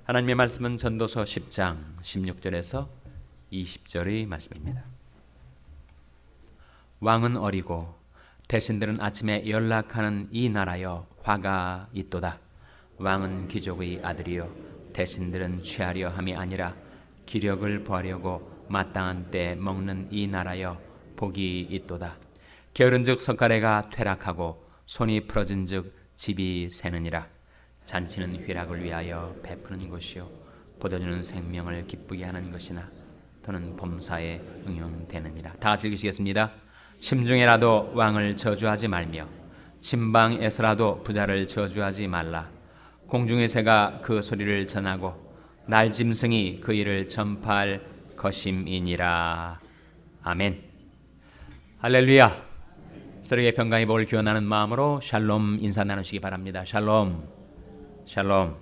하나님의 말씀은 전도서 10장 16절에서 20절의 말씀입니다. 왕은 어리고 대신들은 아침에 연락하는 이 나라여 화가 있도다. 왕은 귀족의 아들이요 대신들은 취하려 함이 아니라 기력을 버리고 마땅한 때 먹는 이 나라여 복이 있도다. 게으른즉 석가래가 퇴락하고 손이 풀어진즉 집이 새느니라. 잔치는 희락을 위하여 베푸는 것이요 보도주는 생명을 기쁘게 하는 것이나 또는 범사에 응용되느니라. 다 같이 읽으시겠습니다. 심중에라도 왕을 저주하지 말며 침방에서라도 부자를 저주하지 말라. 공중의 새가 그 소리를 전하고 날짐승이 그 일을 전파할 것임이니라. 아멘. 할렐루야. 서로에게 평강의 복을 기원하는 마음으로 샬롬 인사 나누시기 바랍니다. 샬롬. 샬롬.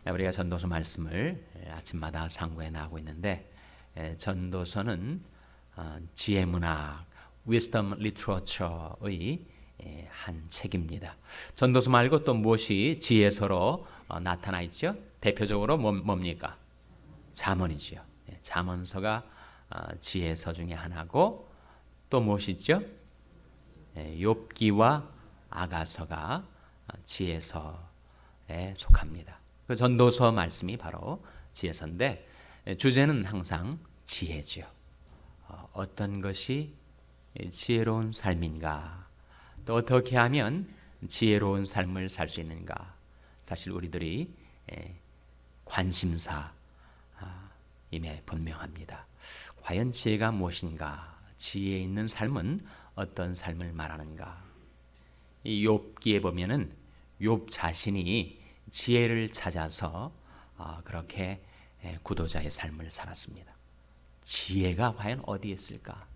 우리가 전도서 말씀을 아침마다 상고해 나가고 있는데, 전도서는 지혜문학, wisdom literature의 한 책입니다. 전도서 말고 또 무엇이 지혜서로 나타나 있죠? 대표적으로 뭡니까? 잠언이죠. 잠언서가 지혜서 중에 하나고, 또 무엇이 있죠? 욥기와 아가서가 지혜서에 속합니다. 그 전도서 말씀이 바로 지혜서인데, 주제는 항상 지혜죠. 어떤 것이 지혜로운 삶인가, 또 어떻게 하면 지혜로운 삶을 살 수 있는가. 사실 우리들이 관심사임에 분명합니다. 과연 지혜가 무엇인가? 지혜 있는 삶은 어떤 삶을 말하는가? 이 욥기에 보면은 욥 자신이 지혜를 찾아서 그렇게 구도자의 삶을 살았습니다. 지혜가 과연 어디에 있을까?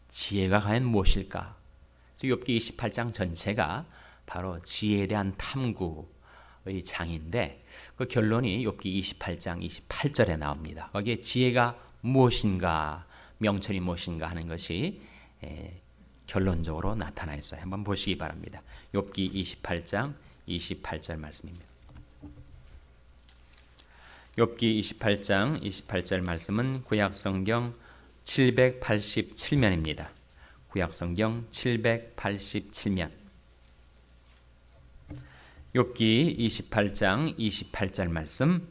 지혜가 과연 무엇일까? 욥기 28장 전체가 바로 지혜에 대한 탐구의 장인데, 그 결론이 욥기 28장 28절에 나옵니다. 거기에 지혜가 무엇인가, 명철이 무엇인가 하는 것이 결론적으로 나타나 있어요. 한번 보시기 바랍니다. 욥기 28장 28절 말씀입니다. 욥기 28장 28절 말씀은 구약성경 787면입니다. 구약성경 787면. 욥기 28장 28절 말씀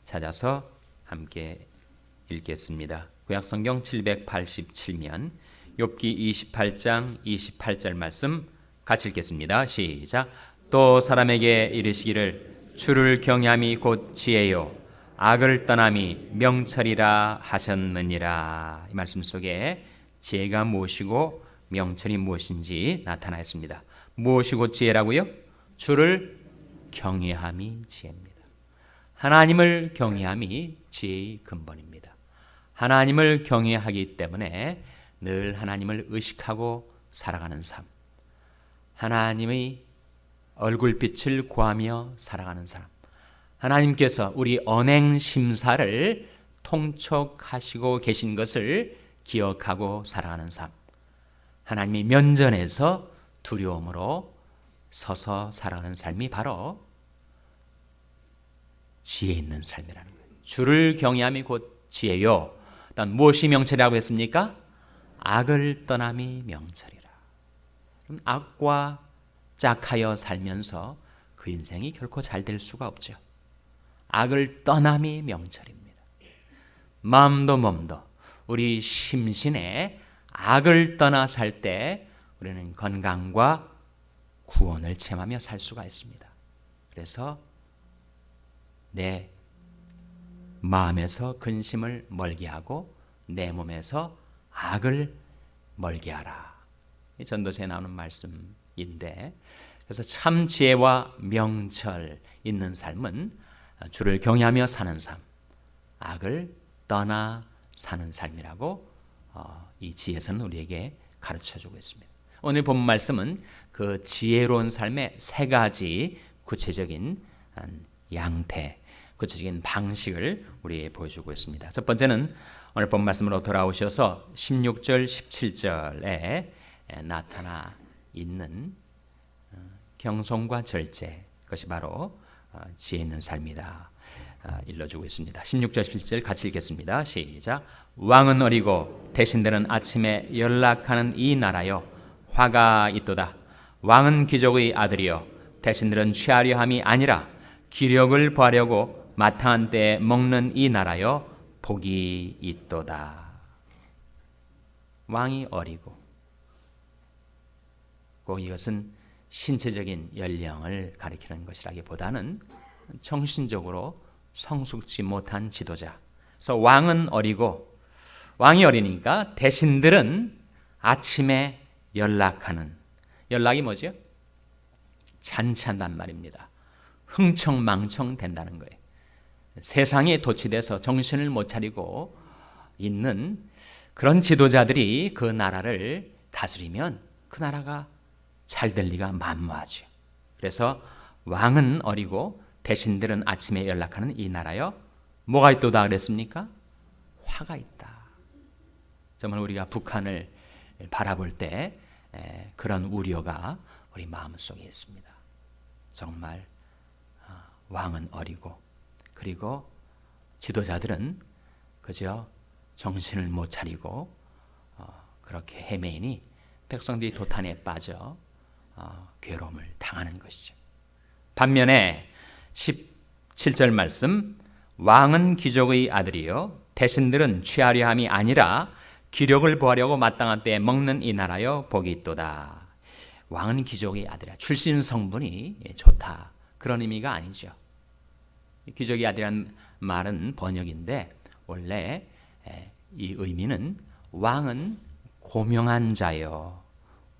찾아서 함께 읽겠습니다. 구약성경 787면 욥기 28장 28절 말씀 같이 읽겠습니다. 시작. 또 사람에게 이르시기를 주를 경외함이 곧 지혜요 악을 떠남이 명철이라 하셨느니라. 이 말씀 속에 지혜가 무엇이고 명철이 무엇인지 나타나 있습니다. 무엇이고 지혜라고요? 주를 경외함이 지혜입니다. 하나님을 경외함이 지혜의 근본입니다. 하나님을 경외하기 때문에 늘 하나님을 의식하고 살아가는 삶, 하나님의 얼굴빛을 구하며 살아가는 삶, 하나님께서 우리 언행 심사를 통촉하시고 계신 것을 기억하고 살아가는 삶, 하나님의 면전에서 두려움으로 서서 살아가는 삶이 바로 지혜 있는 삶이라는 거예요. 주를 경외함이 곧 지혜요. 일단 무엇이 명철이라고 했습니까? 악을 떠남이 명철이라. 그럼 악과 짝하여 살면서 그 인생이 결코 잘 될 수가 없죠. 악을 떠남이 명철입니다. 마음도 몸도 우리 심신에 악을 떠나 살 때 우리는 건강과 구원을 체험하며 살 수가 있습니다. 그래서 내 마음에서 근심을 멀게 하고 내 몸에서 악을 멀게 하라. 이 전도서에 나오는 말씀인데, 그래서 참 지혜와 명철 있는 삶은 주를 경외하며 사는 삶, 악을 떠나 사는 삶이라고 이 지혜서는 우리에게 가르쳐주고 있습니다. 오늘 본 말씀은 그 지혜로운 삶의 세 가지 구체적인 양태, 구체적인 방식을 우리에게 보여주고 있습니다. 첫 번째는 오늘 본 말씀으로 돌아오셔서 16절, 17절에 나타나 있는 경송과 절제, 그것이 바로 지혜 있는 삶이다 일러주고 있습니다. 16절 17절 같이 읽겠습니다. 시작. 왕은 어리고 대신들은 아침에 연락하는 이 나라여 화가 있도다. 왕은 귀족의 아들이여 대신들은 취하려 함이 아니라 기력을 구하려고 마땅한 때에 먹는 이 나라여 복이 있도다. 왕이 어리고 꼭 이것은 신체적인 연령을 가리키는 것이라기보다는 정신적으로 성숙지 못한 지도자. 그래서 왕은 어리고 왕이 어리니까 대신들은 아침에 연락하는 연락이 뭐죠? 잔치한단 말입니다. 흥청망청 된다는 거예요. 세상에 도취돼서 정신을 못 차리고 있는 그런 지도자들이 그 나라를 다스리면 그 나라가 잘 될 리가 만무하죠. 그래서 왕은 어리고 대신들은 아침에 연락하는 이 나라여 뭐가 있도다 그랬습니까? 화가 있다. 정말 우리가 북한을 바라볼 때 그런 우려가 우리 마음속에 있습니다. 정말 왕은 어리고 그리고 지도자들은 그저 정신을 못 차리고 그렇게 헤매이니 백성들이 도탄에 빠져 괴로움을 당하는 것이죠. 반면에 17절 말씀 왕은 귀족의 아들이요 대신들은 취하려 함이 아니라 기력을 보하려고 마땅한 때에 먹는 이 나라여 복이 있도다. 왕은 귀족의 아들이야. 출신 성분이 좋다. 그런 의미가 아니죠. 귀족의 아들이라는 말은 번역인데 원래 이 의미는 왕은 고명한 자요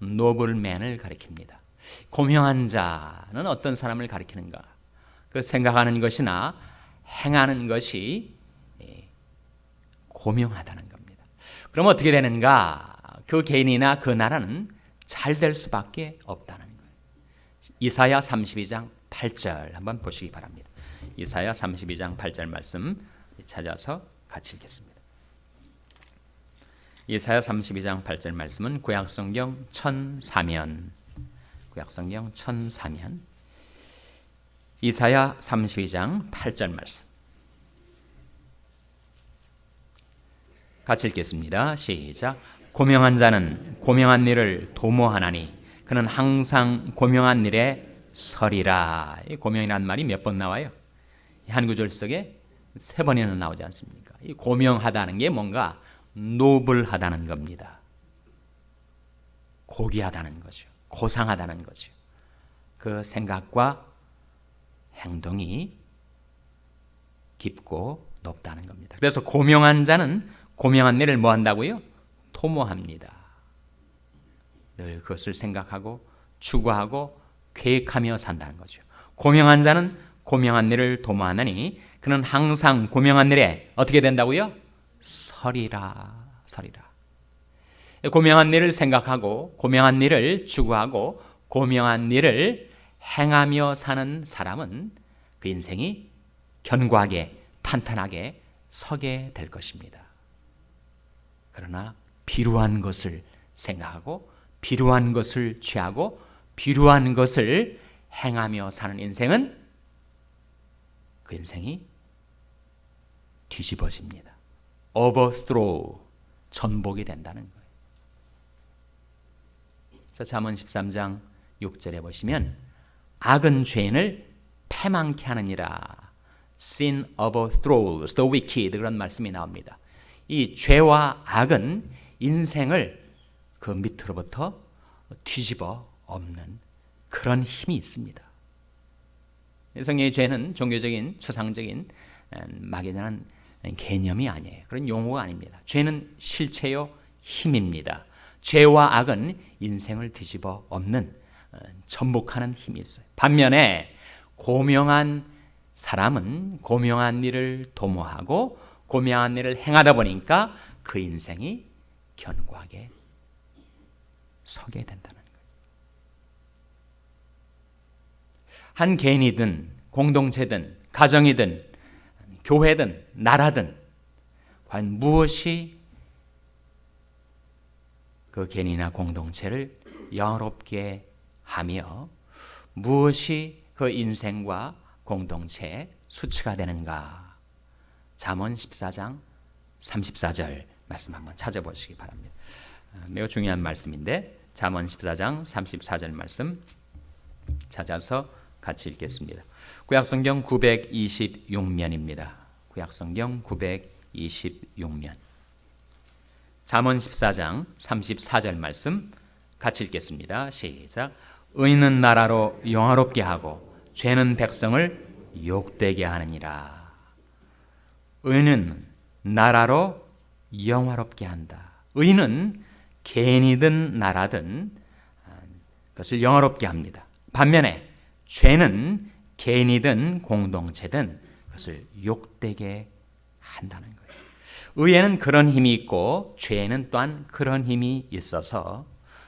노블맨을 가리킵니다. 고명한 자는 어떤 사람을 가리키는가? 그 생각하는 것이나 행하는 것이 고명하다는 겁니다. 그럼 어떻게 되는가? 그 개인이나 그 나라는 잘 될 수밖에 없다는 거예요. 이사야 32장 8절 한번 보시기 바랍니다. 이사야 32장 8절 말씀 찾아서 같이 읽겠습니다. 이사야 32장 8절 말씀은 구약성경 1004면 구약성경 1004면 이사야 32장 8절 말씀 같이 읽겠습니다. 시작. 고명한 자는 고명한 일을 도모하나니 그는 항상 고명한 일에 서리라. 이 고명이라는 말이 몇 번 나와요? 한 구절 속에 3번이나 나오지 않습니까? 이 고명하다는 게 뭔가 노블하다는 겁니다. 고귀하다는 거죠. 고상하다는 거죠. 그 생각과 행동이 깊고 높다는 겁니다. 그래서 고명한 자는 고명한 일을 뭐 한다고요? 도모합니다. 늘 그것을 생각하고 추구하고 계획하며 산다는 거죠. 고명한 자는 고명한 일을 도모하나니 그는 항상 고명한 일에 어떻게 된다고요? 서리라. 고명한 일을 생각하고 고명한 일을 추구하고 고명한 일을 행하며 사는 사람은 그 인생이 견고하게 탄탄하게 서게 될 것입니다. 그러나 비루한 것을 생각하고 비루한 것을 취하고 비루한 것을 행하며 사는 인생은 그 인생이 뒤집어집니다. overthrow, 전복이 된다는 거예요. 그래서 잠언 13장 6절에 보시면 악은 죄인을 패망케 하느니라. Sin overthrows the wicked 그런 말씀이 나옵니다. 이 죄와 악은 인생을 그 밑으로부터 뒤집어 엎는 그런 힘이 있습니다. 성경의 죄는 종교적인 추상적인 막연한 개념이 아니에요. 그런 용어가 아닙니다. 죄는 실체요 힘입니다. 죄와 악은 인생을 뒤집어 엎는 전복하는 힘이 있어요. 반면에 고명한 사람은 고명한 일을 도모하고 고명한 일을 행하다 보니까 그 인생이 견고하게 서게 된다는 거예요. 한 개인이든 공동체든 가정이든 교회든 나라든 과연 무엇이 그 개인이나 공동체를 영롭게 하며 무엇이 그 인생과 공동체의 수치가 되는가? 잠언 14장 34절 말씀 한번 찾아보시기 바랍니다. 매우 중요한 말씀인데 잠언 14장 34절 말씀 찾아서 같이 읽겠습니다. 구약성경 926면입니다. 구약성경 926면 잠언 14장 34절 말씀 같이 읽겠습니다. 시작. 의인은 나라로 영화롭게 하고 죄는 백성을 욕되게 하느니라. 의인은 나라로 영화롭게 한다. 의인은 개인이든 나라든 그것을 영화롭게 합니다. 반면에 죄는 개인이든 공동체든 그것을 욕되게 한다는 거예요. 의에는 그런 힘이 있고 죄에는 또한 그런 힘이 있어서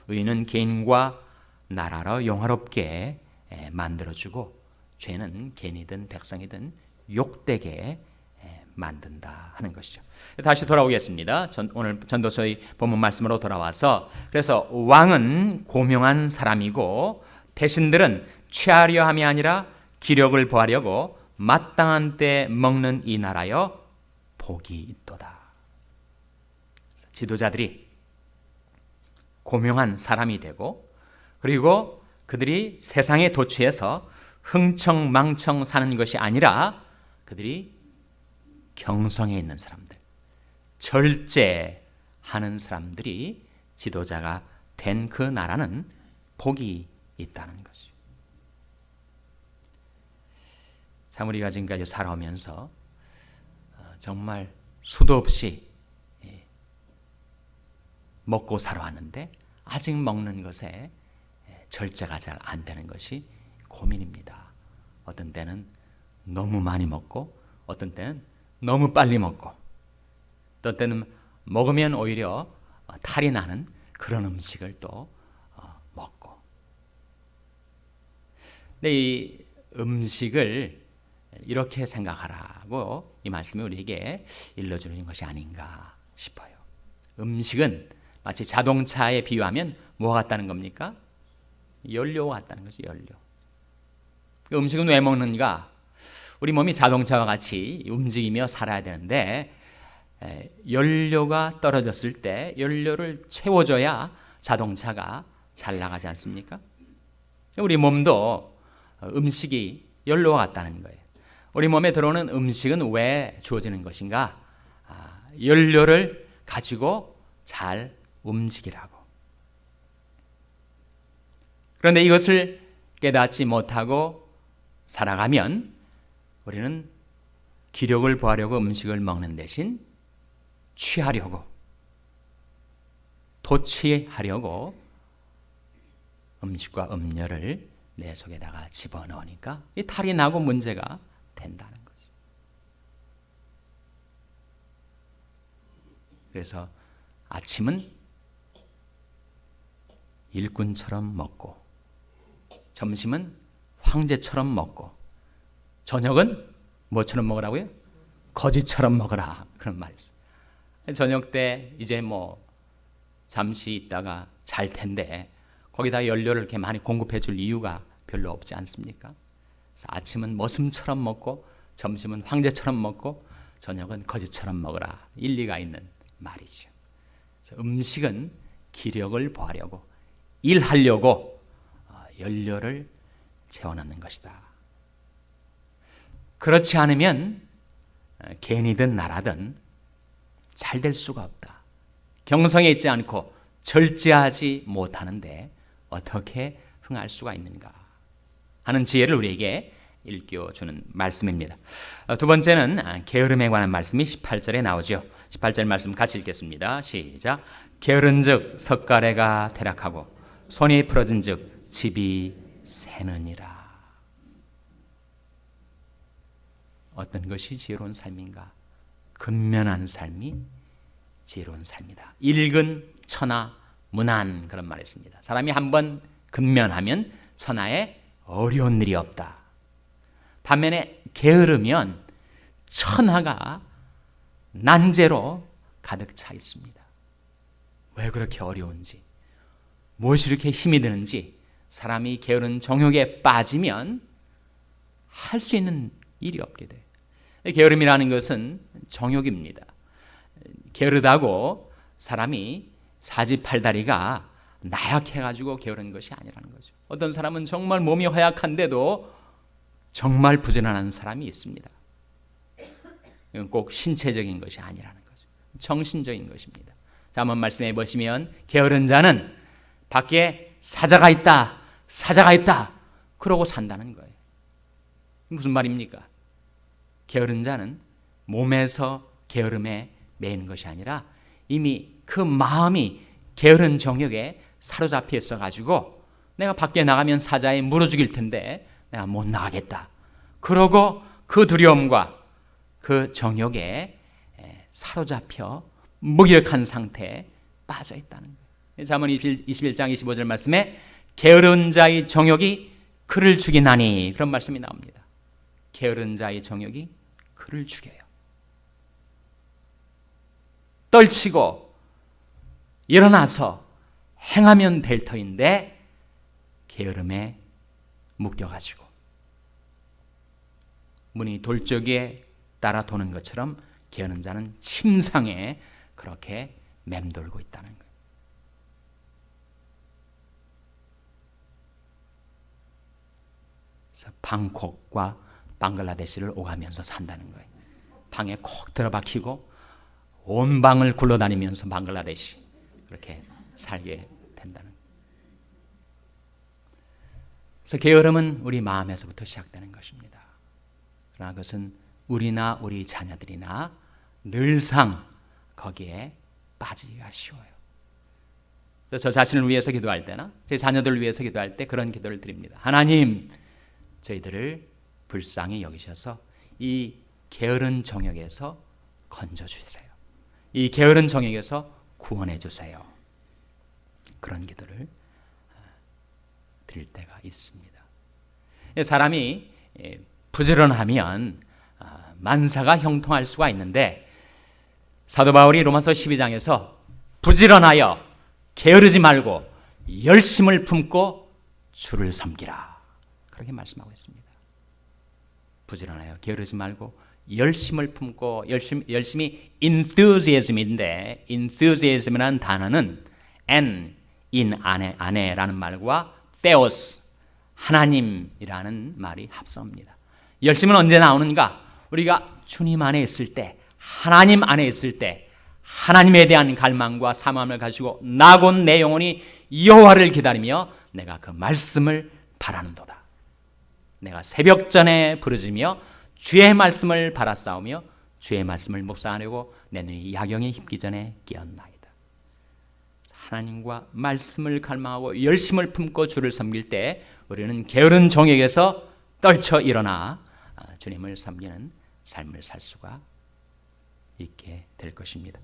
의는 개인과 나라로 영화롭게 만들어주고 죄는 개인이든 백성이든 욕되게 만든다 하는 것이죠. 다시 돌아오겠습니다. 오늘 전도서의 본문 말씀으로 돌아와서 그래서 왕은 고명한 사람이고 대신들은 취하려 함이 아니라 기력을 보하려고 마땅한 때 먹는 이 나라여 복이 있도다. 지도자들이 고명한 사람이 되고 그리고 그들이 세상에 도취해서 흥청망청 사는 것이 아니라 그들이 경성에 있는 사람들, 절제하는 사람들이 지도자가 된 그 나라는 복이 있다는 것이죠. 참 우리가 지금까지 살아오면서 정말 수도 없이 먹고 살아왔는데 아직 먹는 것에 절제가 잘 안 되는 것이 고민입니다. 어떤 때는 너무 많이 먹고 어떤 때는 너무 빨리 먹고 어떤 때는 먹으면 오히려 탈이 나는 그런 음식을 또 먹고. 근데 이 음식을 이렇게 생각하라고 이 말씀이 우리에게 일러주는 것이 아닌가 싶어요. 음식은 마치 자동차에 비유하면 뭐가 같다는 겁니까? 연료가 같다는 것이 연료. 음식은 왜 먹는가? 우리 몸이 자동차와 같이 움직이며 살아야 되는데 연료가 떨어졌을 때 연료를 채워줘야 자동차가 잘 나가지 않습니까? 우리 몸도 음식이 연료와 같다는 거예요. 우리 몸에 들어오는 음식은 왜 주어지는 것인가? 연료를 가지고 잘 움직이라고. 그런데 이것을 깨닫지 못하고 살아가면 우리는 기력을 보하려고 음식을 먹는 대신 취하려고, 도취하려고 음식과 음료를 내 속에다가 집어넣으니까 이 탈이 나고 문제가 된다는 거죠. 그래서 아침은 일꾼처럼 먹고 점심은 황제처럼 먹고 저녁은 뭐처럼 먹으라고요? 거지처럼 먹으라 그런 말이 있어요. 저녁 때 이제 뭐 잠시 있다가 잘 텐데 거기다 연료를 이렇게 많이 공급해 줄 이유가 별로 없지 않습니까? 그래서 아침은 머슴처럼 먹고 점심은 황제처럼 먹고 저녁은 거지처럼 먹으라. 일리가 있는 말이죠. 그래서 음식은 기력을 보하려고 일하려고 연료를 채워넣는 것이다. 그렇지 않으면 개인이든 나라든 잘 될 수가 없다. 경성에 있지 않고 절제하지 못하는데 어떻게 흥할 수가 있는가 하는 지혜를 우리에게 일깨워주는 말씀입니다. 두 번째는 게으름에 관한 말씀이 18절에 나오죠. 18절 말씀 같이 읽겠습니다. 시작. 게으른즉 석가래가 퇴락하고 손이 풀어진즉 집이 새느니라. 어떤 것이 지혜로운 삶인가? 근면한 삶이 지혜로운 삶이다. 일근 천하 무난 그런 말이 있습니다. 사람이 한번 근면하면 천하에 어려운 일이 없다. 반면에 게으르면 천하가 난제로 가득 차 있습니다. 왜 그렇게 어려운지, 무엇이 이렇게 힘이 드는지 사람이 게으른 정욕에 빠지면 할 수 있는 일이 없게 돼. 게으름이라는 것은 정욕입니다. 게으르다고 사람이 사지팔다리가 나약해가지고 게으른 것이 아니라는 거죠. 어떤 사람은 정말 몸이 허약한데도 정말 부지런한 사람이 있습니다. 이건 꼭 신체적인 것이 아니라는 거죠. 정신적인 것입니다. 자, 한번 말씀해 보시면 게으른 자는 밖에 사자가 있다 그러고 산다는 거예요. 무슨 말입니까? 게으른 자는 몸에서 게으름에 매이는 것이 아니라 이미 그 마음이 게으른 정욕에 사로잡혀 있어가지고 내가 밖에 나가면 사자에 물어 죽일 텐데 내가 못 나가겠다. 그러고 그 두려움과 그 정욕에 사로잡혀 무기력한 상태에 빠져 있다는 거예요. 잠언 21장 25절 말씀에 게으른 자의 정욕이 그를 죽이나니 그런 말씀이 나옵니다. 게으른 자의 정욕이 그를 죽여요. 떨치고 일어나서 행하면 될 터인데 게으름에 묶여가지고 문이 돌적이에 따라 도는 것처럼 게으른 자는 침상에 그렇게 맴돌고 있다는 거예요. 그래서 방콕과 방글라데시를 오가면서 산다는 거예요. 방에 콕 들어박히고 온 방을 굴러다니면서 방글라데시 그렇게 살게 된다는 거예요. 그래서 게으름은 우리 마음에서부터 시작되는 것입니다. 그러나 그것은 우리나 우리 자녀들이나 늘상 거기에 빠지기가 쉬워요. 저 자신을 위해서 기도할 때나 제 자녀들을 위해서 기도할 때 그런 기도를 드립니다. 하나님, 저희들을 불쌍히 여기셔서 이 게으른 정욕에서 건져주세요. 이 게으른 정욕에서 구원해 주세요. 그런 기도를 드릴 때가 있습니다. 사람이 부지런하면 만사가 형통할 수가 있는데 사도 바울이 로마서 12장에서 부지런하여 게으르지 말고 열심을 품고 주를 섬기라 그렇게 말씀하고 있습니다. 부지런하여 게으르지 말고 열심을 품고 열심히 enthusiasm인데 enthusiasm이라는 단어는 in 안에라는 말과 theos 하나님이라는 말이 합성합니다. 열심은 언제 나오는가? 우리가 주님 안에 있을 때 하나님 안에 있을 때 하나님에 대한 갈망과 사모함을 가지고 나곤 내 영혼이 여호와를 기다리며 내가 그 말씀을 바라는도다. 내가 새벽 전에 부르짖으며 주의 말씀을 바라싸우며 주의 말씀을 묵상하려고 내 눈이 야경이 힙기 전에 깨었나이다. 하나님과 말씀을 갈망하고 열심을 품고 주를 섬길 때 우리는 게으른 정욕에서 떨쳐 일어나 주님을 섬기는 삶을 살 수가 있게 될 것입니다.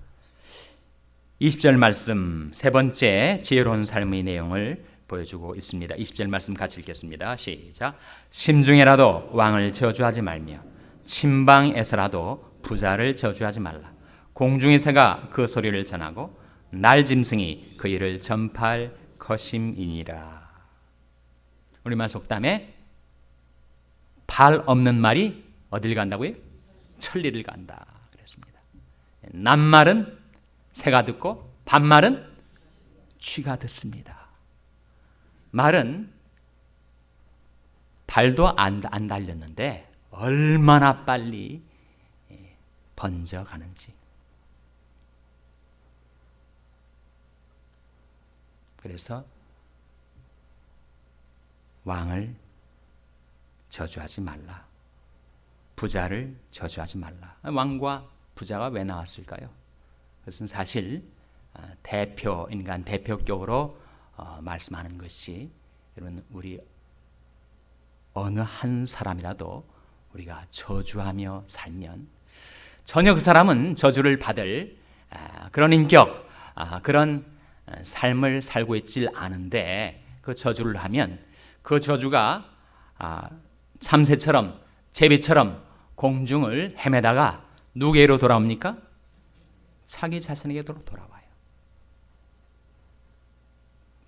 20절 말씀 세 번째 지혜로운 삶의 내용을 보여주고 있습니다. 20절 말씀 같이 읽겠습니다. 시작. 심중에라도 왕을 저주하지 말며 침방에서라도 부자를 저주하지 말라. 공중의 새가 그 소리를 전하고 날짐승이 그 일을 전파할 것임이니라. 우리말 속담에 발 없는 말이 어딜 간다고요? 천리를 간다 그랬습니다. 낱말은 새가 듣고 반말은 쥐가 듣습니다. 말은 발도 안 달렸는데 얼마나 빨리 번져가는지. 그래서 왕을 저주하지 말라. 부자를 저주하지 말라. 왕과 부자가 왜 나왔을까요? 그것은 사실 인간 대표격으로 말씀하는 것이 여러분 우리 어느 한 사람이라도 우리가 저주하며 살면 전혀 그 사람은 저주를 받을 그런 인격, 그런 삶을 살고 있질 않은데 그 저주를 하면 그 저주가 참새처럼 제비처럼 공중을 헤매다가 누구에게로 돌아옵니까? 자기 자신에게로 돌아와요.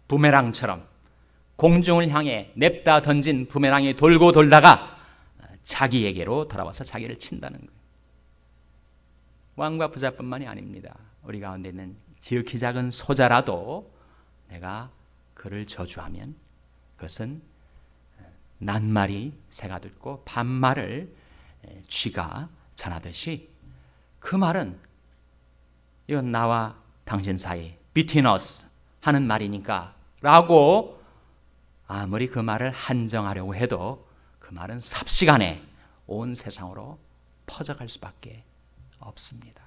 부메랑처럼 공중을 향해 냅다 던진 부메랑이 돌고 돌다가 자기에게로 돌아와서 자기를 친다는 거예요. 왕과 부자뿐만이 아닙니다. 우리 가운데 있는 지극히 작은 소자라도 내가 그를 저주하면 그것은 낱말이 새가 듣고 반말을 쥐가 전하듯이 그 말은 이건 나와 당신 사이 between us 하는 말이니까 라고 아무리 그 말을 한정하려고 해도 그 말은 삽시간에 온 세상으로 퍼져갈 수밖에 없습니다.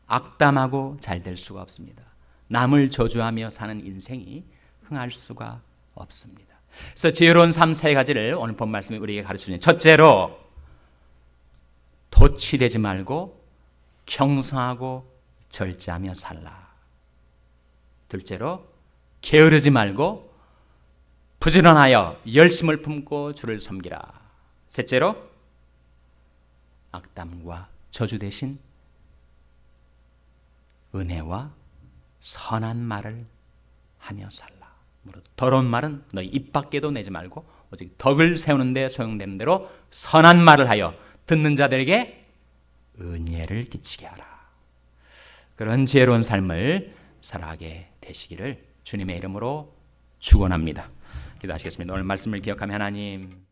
악담하고 잘 될 수가 없습니다. 남을 저주하며 사는 인생이 흥할 수가 없습니다. 그래서 지혜로운 삶 세 가지를 오늘 본 말씀이 우리에게 가르쳐주는 첫째로 도취되지 말고 경성하고 절제하며 살라. 둘째로 게으르지 말고 부지런하여 열심을 품고 주를 섬기라. 셋째로 악담과 저주 대신 은혜와 선한 말을 하며 살라. 더러운 말은 너희 입 밖에도 내지 말고 오직 덕을 세우는 데 소용되는 대로 선한 말을 하여 듣는 자들에게 은혜를 끼치게 하라. 그런 지혜로운 삶을 살아가게 되시기를 주님의 이름으로 축원합니다. 기도하시겠습니다. 오늘 말씀을 기억하며 하나님